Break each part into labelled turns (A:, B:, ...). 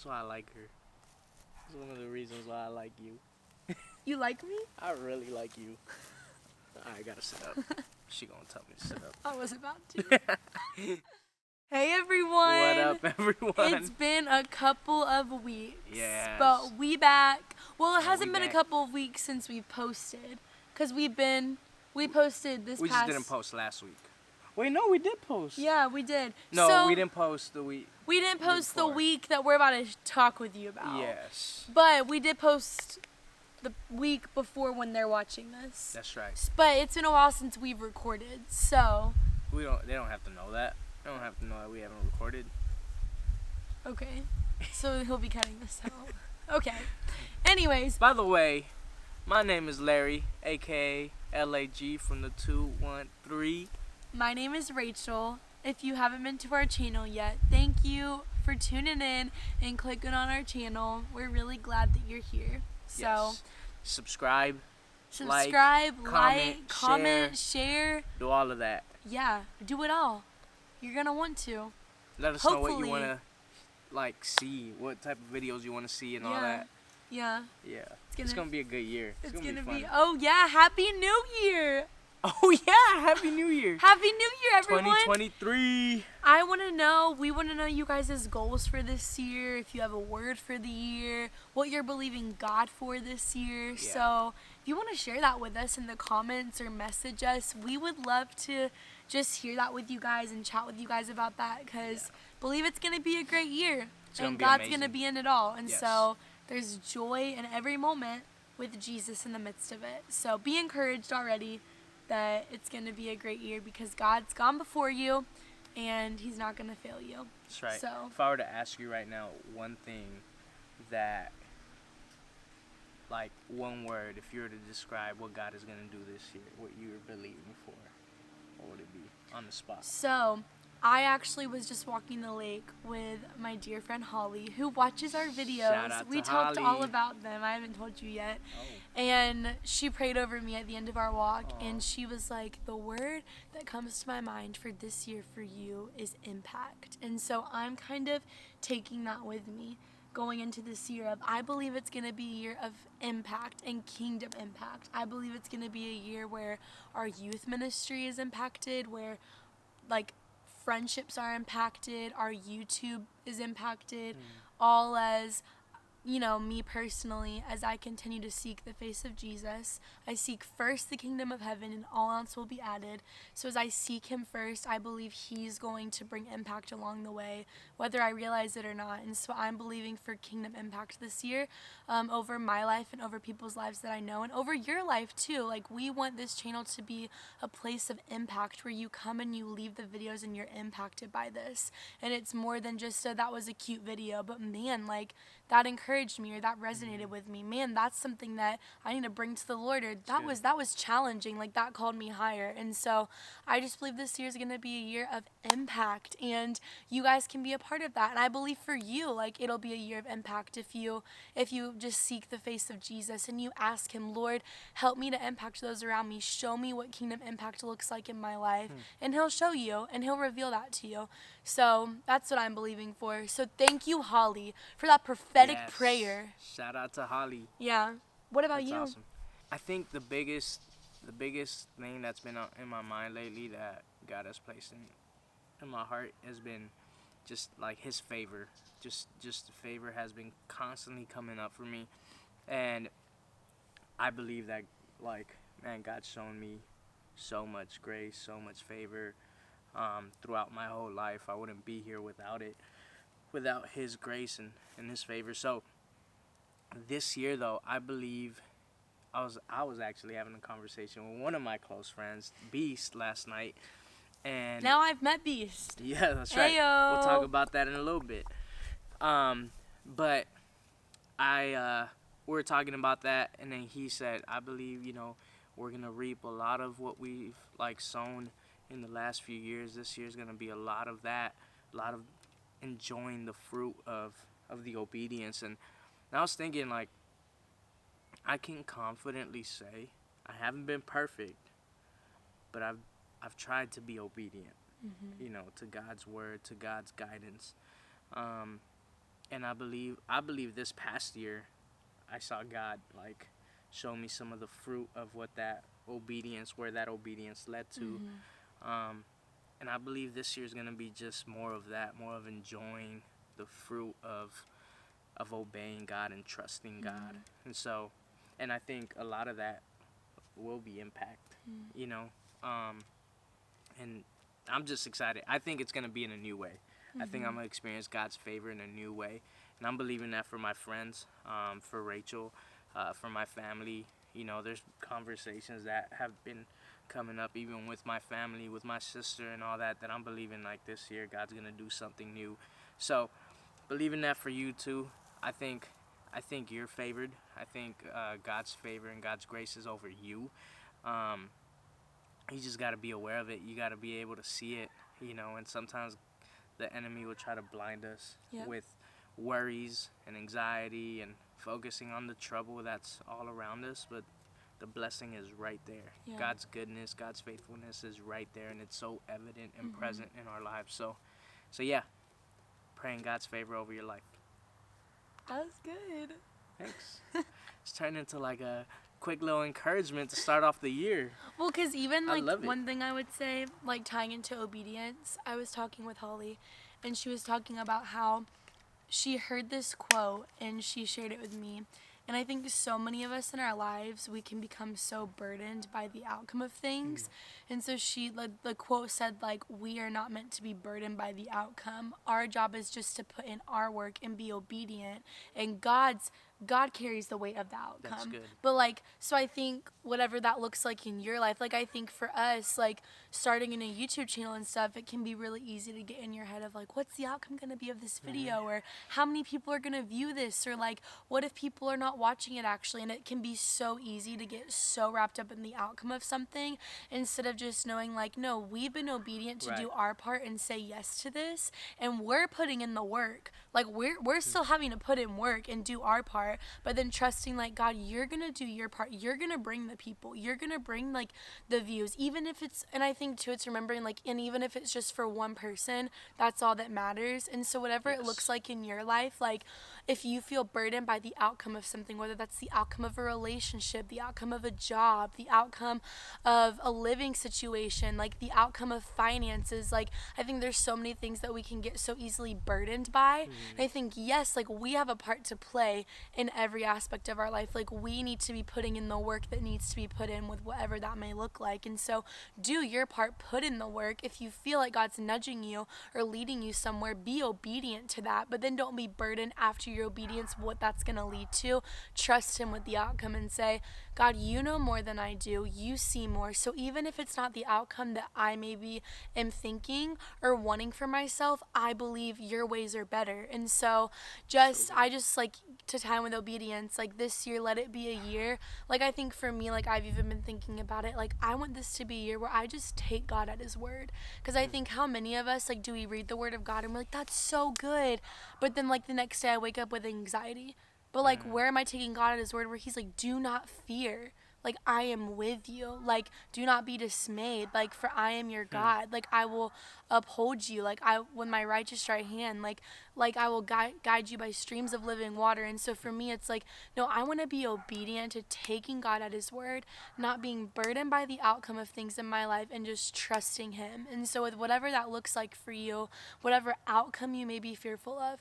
A: is why I like her. It's one of the reasons why I like you.
B: You like me?
A: I really like you. I gotta sit up. She gonna tell me to sit up.
B: I was about to. Hey everyone!
A: What up, everyone?
B: It's been a couple of weeks.
A: Yes.
B: But we back. Well, it hasn't been
A: back.
B: a couple of weeks since we've posted. Because we posted this
A: We
B: past...
A: just didn't post last week. Wait, no, we did post.
B: Yeah, we did.
A: No,
B: so,
A: we didn't post the week.
B: We didn't post the
A: before.
B: week that we're about to talk with you about.
A: Yes.
B: But we did post the week before when they're watching this.
A: That's right.
B: But it's been a while since we've recorded, so...
A: They don't have to know that. They don't have to know that we haven't recorded.
B: Okay. So he'll be cutting this out. Okay. Anyways.
A: By the way, my name is Larry, a.k.a. LAG from the 213.
B: My name is Rachel. If you haven't been to our channel yet, thank you for tuning in and clicking on our channel. We're really glad that you're here. So,
A: yes. Subscribe,
B: like, comment, share.
A: Do all of that.
B: Yeah, do it all. You're going to want to.
A: Let us know what you want to see, what type of videos you want to see and all that.
B: Yeah.
A: Yeah. It's going to be a good year. It's going to be fun.
B: Oh, yeah. Happy New Year.
A: Oh, yeah. Happy New Year.
B: Happy New Year, everyone.
A: 2023.
B: We want to know you guys' goals for this year, if you have a word for the year, what you're believing God for this year. Yeah. So if you want to share that with us in the comments or message us, we would love to just hear that with you guys and chat with you guys about that, because believe it's going to be a great year. And God's going to be in it all. And so there's joy in every moment with Jesus in the midst of it. So be encouraged already that it's going to be a great year, because God's gone before you and he's not going to fail you.
A: That's right.
B: So
A: if I were to ask you right now one thing that, like one word, if you were to describe what God is going to do this year, what you were believing for, what would it be on the spot?
B: So I actually was just walking the lake with my dear friend Holly, who watches our videos.
A: Shout out
B: we
A: to
B: talked
A: Holly.
B: all about them. I haven't told you yet. Oh. And she prayed over me at the end of our walk, and she was like, the word that comes to my mind for this year for you is impact. And so I'm kind of taking that with me going into this year of, I believe it's going to be a year of impact and kingdom impact. I believe it's going to be a year where our youth ministry is impacted, where friendships are impacted, our YouTube is impacted, all as, me personally, as I continue to seek the face of Jesus. I seek first the kingdom of heaven, and all else will be added. So as I seek him first, I believe he's going to bring impact along the way, whether I realize it or not. And so I'm believing for kingdom impact this year, over my life and over people's lives that I know, and over your life too. We want this channel to be a place of impact, where you come and you leave the videos and you're impacted by this. And it's more than just that was a cute video, but man, that encouraged me, or that resonated with me. Man, that's something that I need to bring to the Lord, or that was challenging. That called me higher. And so I just believe this year is going to be a year of impact, and you guys can be a part of that. And I believe for you, it'll be a year of impact if you just seek the face of Jesus and you ask him, Lord, help me to impact those around me. Show me what kingdom impact looks like in my life. And he'll show you, and he'll reveal that to you. So that's what I'm believing for. So thank you, Holly, for that prophetic prayer.
A: Shout out to Holly.
B: Yeah. What about
A: that's
B: you?
A: Awesome. I think the biggest thing that's been in my mind lately that God has placed in my heart has been just his favor. Just the favor has been constantly coming up for me, and I believe that God's shown me so much grace, so much favor throughout my whole life. I wouldn't be here without his grace and his favor. So this year though, I believe I was actually having a conversation with one of my close friends, Beast, last night. And
B: now I've met Beast.
A: Yeah, that's right.
B: Ayo.
A: We'll talk about that in a little bit. But we were talking about that, and then he said, I believe, we're going to reap a lot of what we've sown in the last few years. This year's going to be a lot of that, a lot of enjoying the fruit of the obedience. And I was thinking, I can confidently say I haven't been perfect, but I've tried to be obedient, to God's word, to God's guidance. And I believe this past year I saw God like show me some of the fruit of where that obedience led to. And I believe this year is gonna be just more of that, more of enjoying the fruit of obeying God and trusting God. And so, and I think a lot of that will be impact, you know. And I'm just excited. I think it's gonna be in a new way. I think I'm gonna experience God's favor in a new way, and I'm believing that for my friends, for Rachel, for my family. You know, there's conversations that have been coming up, even with my family, with my sister, and all that. That I'm believing like this year, God's gonna do something new. So, believing that for you too. I think, I think you're favored. I think God's favor and God's grace is over you. Um, you just got to be aware of it. You got to be able to see it, you know. And sometimes the enemy will try to blind us with worries and anxiety and focusing on the trouble that's all around us. But the blessing is right there. God's goodness, God's faithfulness is right there, and it's so evident and present in our lives. So yeah, praying God's favor over your life.
B: That was good.
A: Thanks. It's turned into like a quick little encouragement to start off the year.
B: Well, because even like
A: love it.
B: one thing I would say, like tying into obedience, I was talking with Holly, and she was talking about how she heard this quote and she shared it with me. And I think so many of us in our lives, we can become so burdened by the outcome of things. And so the quote said, like, we are not meant to be burdened by the outcome. Our job is just to put in our work and be obedient. And God carries the weight of the outcome.
A: That's good.
B: But like, so I think whatever that looks like in your life, like I think for us, like starting in a YouTube channel and stuff, it can be really easy to get in your head of like, what's the outcome going to be of this video? Or how many people are going to view this? Or like, what if people are not watching it actually? And it can be so easy to get so wrapped up in the outcome of something instead of just knowing like, no, we've been obedient to do our part and say yes to this. And we're putting in the work. Like we're still having to put in work and do our part, but then trusting like, God, you're going to do your part. You're going to bring the people. You're going to bring like the views, even if it's, and I think too, it's remembering like, and even if it's just for one person, that's all that matters. And so whatever it looks like in your life, like if you feel burdened by the outcome of something, whether that's the outcome of a relationship, the outcome of a job, the outcome of a living situation, like the outcome of finances, like I think there's so many things that we can get so easily burdened by. And I think, yes, like we have a part to play in every aspect of our life. Like we need to be putting in the work that needs to be put in with whatever that may look like. And so do your part, put in the work. If you feel like God's nudging you or leading you somewhere, be obedient to that, but then don't be burdened after your obedience what that's going to lead to. Trust him with the outcome and say, God, you know more than I do. You see more. So even if it's not the outcome that I maybe am thinking or wanting for myself, I believe your ways are better. And so I just like to time with obedience, like this year, let it be a year. Like I think for me, like I've even been thinking about it, like I want this to be a year where I just take God at his word. Because I think how many of us, like, do we read the word of God and we're like, that's so good. But then like the next day I wake up with anxiety. But like, where am I taking God at his word where he's like, do not fear. Like, I am with you. Like, do not be dismayed. Like, for I am your God. Like, I will uphold you. Like, with my righteous right hand. Like I will guide you by streams of living water. And so for me, it's like, no, I want to be obedient to taking God at his word, not being burdened by the outcome of things in my life, and just trusting him. And so with whatever that looks like for you, whatever outcome you may be fearful of,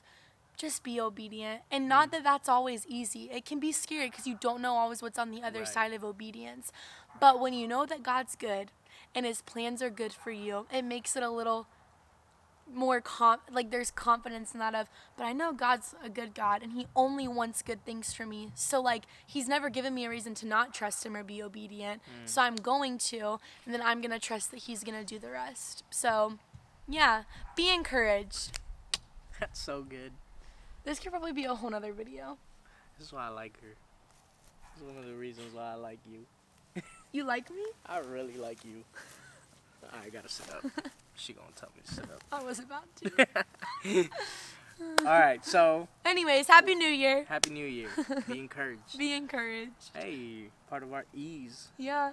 B: just be obedient. And not that that's always easy. It can be scary because you don't know always what's on the other side of obedience. But when you know that God's good and his plans are good for you, it makes it a little more like there's confidence in that of, but I know God's a good God and he only wants good things for me. So like he's never given me a reason to not trust him or be obedient. So I'm going to, and then I'm going to trust that he's going to do the rest. So yeah, be encouraged.
A: That's so good.
B: This could probably be a whole nother video.
A: This is why I like her. This is one of the reasons why I like you.
B: You like me?
A: I really like you. I gotta sit up. She gonna tell me to sit up.
B: I was about to.
A: Alright, so.
B: Anyways, Happy New Year.
A: Happy New Year. Be encouraged.
B: Be encouraged.
A: Hey, part of our ease.
B: Yeah.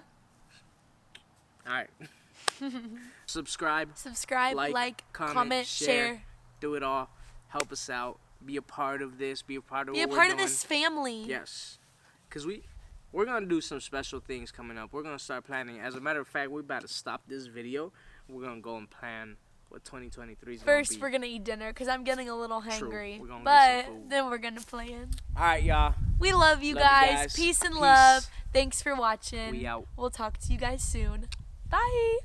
A: Alright. Subscribe.
B: Like, comment, share.
A: Do it all. Help us out. be a part of this, be a part of
B: Be a
A: what
B: part
A: we're
B: of
A: doing.
B: this family.
A: Yes, because we're gonna do some special things coming up. We're gonna start planning. As a matter of fact, we're about to stop this video. We're gonna go and plan what 2023 is gonna be.
B: First, we're gonna eat dinner because I'm getting a little hangry.
A: We're gonna
B: But
A: get some food.
B: then we're gonna plan.
A: All right, y'all.
B: We love you
A: Love you
B: guys.
A: guys.
B: Peace and
A: Peace.
B: love. Thanks for watching.
A: We out.
B: We'll talk to you guys soon. Bye.